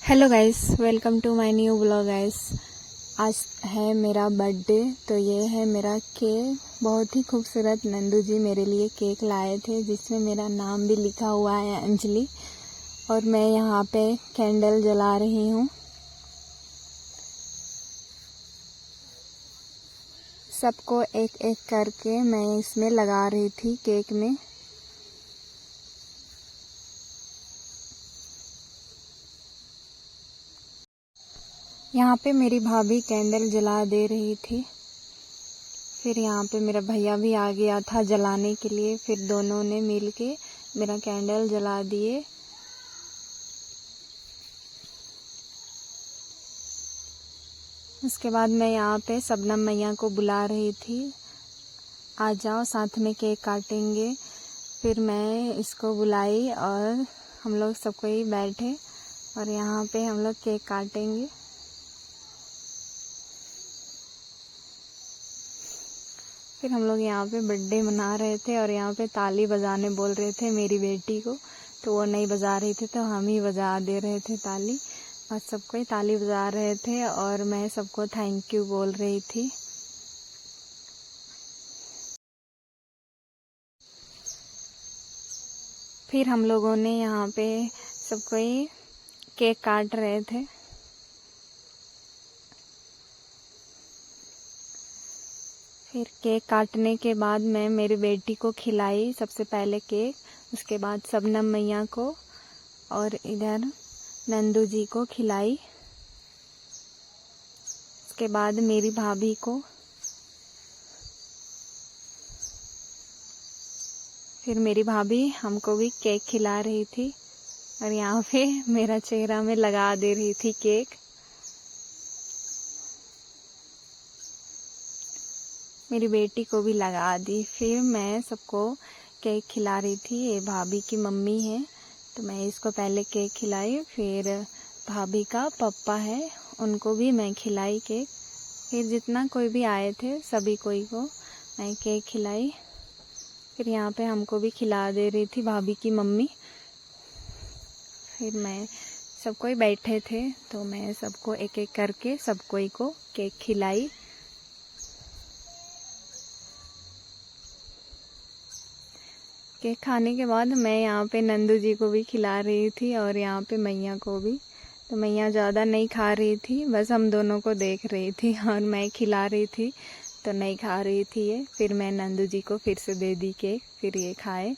Hello guys, welcome to my new blog guys. आज है मेरा बर्थडे, तो ये है मेरा केक। बहुत ही खूबसूरत नंदू जी मेरे लिए केक लाए थे, जिसमें मेरा नाम भी लिखा हुआ है अंजलि। और मैं यहाँ पे कैंडल जला रही हूँ। सबको एक एक करके मैं इसमें लगा रही थी केक में। यहाँ पे मेरी भाभी कैंडल जला दे रही थी। फिर यहाँ पे मेरा भैया भी आ गया था जलाने के लिए। फिर दोनों ने मिलके मेरा कैंडल जला दिए। उसके बाद मैं यहाँ पे शबनम मैया को बुला रही थी, आ जाओ साथ में केक काटेंगे। फिर मैं इसको बुलाई और हम लोग सब कोई बैठे और यहाँ पे हम लोग केक काटेंगे। फिर हम लोग यहाँ पे बर्थडे मना रहे थे और यहाँ पे ताली बजाने बोल रहे थे मेरी बेटी को, तो वो नहीं बजा रही थी तो हम ही बजा दे रहे थे ताली। और सबको ही ताली बजा रहे थे और मैं सबको थैंक यू बोल रही थी। फिर हम लोगों ने यहाँ पे सबको ही केक काट रहे थे। फिर केक काटने के बाद मैं मेरी बेटी को खिलाई सबसे पहले केक, उसके बाद शबनम मैया को और इधर नंदू जी को खिलाई। उसके बाद मेरी भाभी को। फिर मेरी भाभी हमको भी केक खिला रही थी और यहाँ पे मेरा चेहरा में लगा दे रही थी केक। मेरी बेटी को भी लगा दी। फिर मैं सबको केक खिला रही थी। ये भाभी की मम्मी है, तो मैं इसको पहले केक खिलाई। फिर भाभी का पापा है, उनको भी मैं खिलाई केक। फिर जितना कोई भी आए थे सभी कोई को मैं केक खिलाई। फिर यहाँ पे हमको भी खिला दे रही थी भाभी की मम्मी। फिर मैं सब कोई बैठे थे तो मैं सबको एक एक करके सब कोई को केक खिलाई। केक खाने के बाद मैं यहाँ पे नंदू जी को भी खिला रही थी और यहाँ पे मैया को भी। तो मैया ज़्यादा नहीं खा रही थी, बस हम दोनों को देख रही थी और मैं खिला रही थी तो नहीं खा रही थी ये। फिर मैं नंदू जी को फिर से दे दी केक, फिर ये खाए।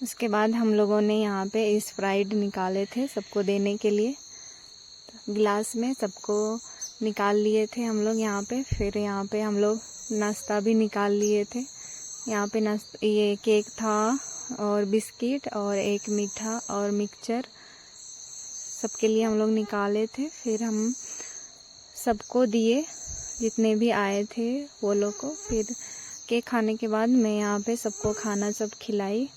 उसके बाद हम लोगों ने यहाँ पे स्प्राइट निकाले थे सबको देने के लिए, तो गिलास में सबको निकाल लिए थे हम लोग यहाँ पे। फिर यहाँ पे हम लोग नाश्ता भी निकाल लिए थे। यहाँ पे ये केक था और बिस्किट और एक मीठा और मिक्सचर सबके लिए हम लोग निकाले थे। फिर हम सबको दिए जितने भी आए थे वो लोग को। फिर केक खाने के बाद मैं यहाँ पे सबको खाना सब खिलाई।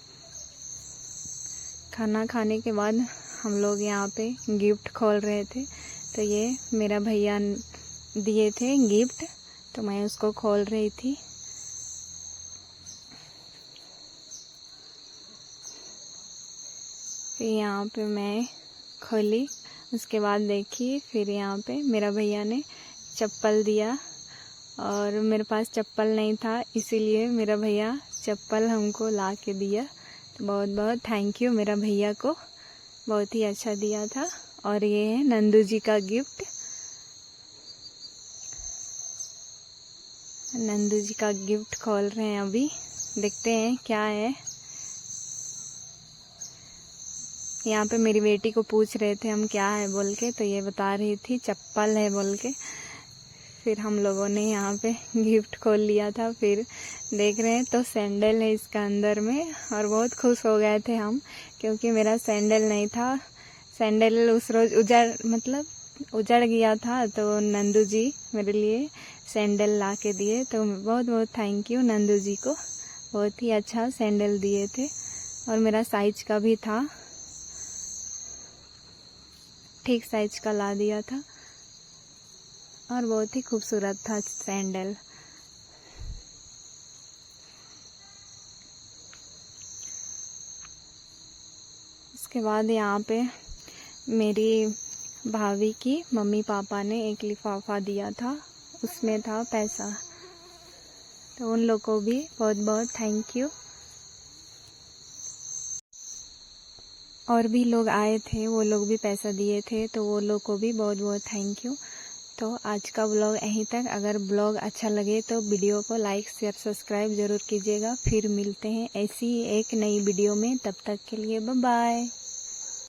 खाना खाने के बाद हम लोग यहाँ पे गिफ्ट खोल रहे थे, तो ये मेरा भैया दिए थे गिफ्ट, तो मैं उसको खोल रही थी। फिर यहाँ पे मैं खोली। उसके बाद देखी, फिर यहाँ पे मेरा भैया ने चप्पल दिया और मेरे पास चप्पल नहीं था, इसीलिए मेरा भैया चप्पल हमको ला के दिया। तो बहुत बहुत थैंक यू मेरा भैया को, बहुत ही अच्छा दिया था। और ये है नंदू जी का गिफ्ट। नंदू जी का गिफ्ट खोल रहे हैं अभी, देखते हैं क्या है। यहाँ पे मेरी बेटी को पूछ रहे थे हम क्या है बोल के, तो ये बता रही थी चप्पल है बोल के। फिर हम लोगों ने यहाँ पे गिफ्ट खोल लिया था। फिर देख रहे हैं तो सैंडल है इसका अंदर में, और बहुत खुश हो गए थे हम, क्योंकि मेरा सैंडल नहीं था। सैंडल उस रोज उजड़ गया था, तो नंदू जी मेरे लिए सैंडल ला के दिए। तो बहुत बहुत थैंक यू नंदू जी को, बहुत ही अच्छा सैंडल दिए थे और मेरा साइज का भी था, ठीक साइज का ला दिया था और बहुत ही खूबसूरत था सैंडल। उसके बाद यहाँ पे मेरी भाभी की मम्मी पापा ने एक लिफाफा दिया था, उसमें था पैसा, तो उन लोग को भी बहुत बहुत थैंक यू। और भी लोग आए थे, वो लोग भी पैसा दिए थे, तो वो लोग को भी बहुत बहुत थैंक यू। तो आज का ब्लॉग यहीं तक। अगर ब्लॉग अच्छा लगे तो वीडियो को लाइक शेयर सब्सक्राइब ज़रूर कीजिएगा। फिर मिलते हैं ऐसी एक नई वीडियो में, तब तक के लिए बाय बाय।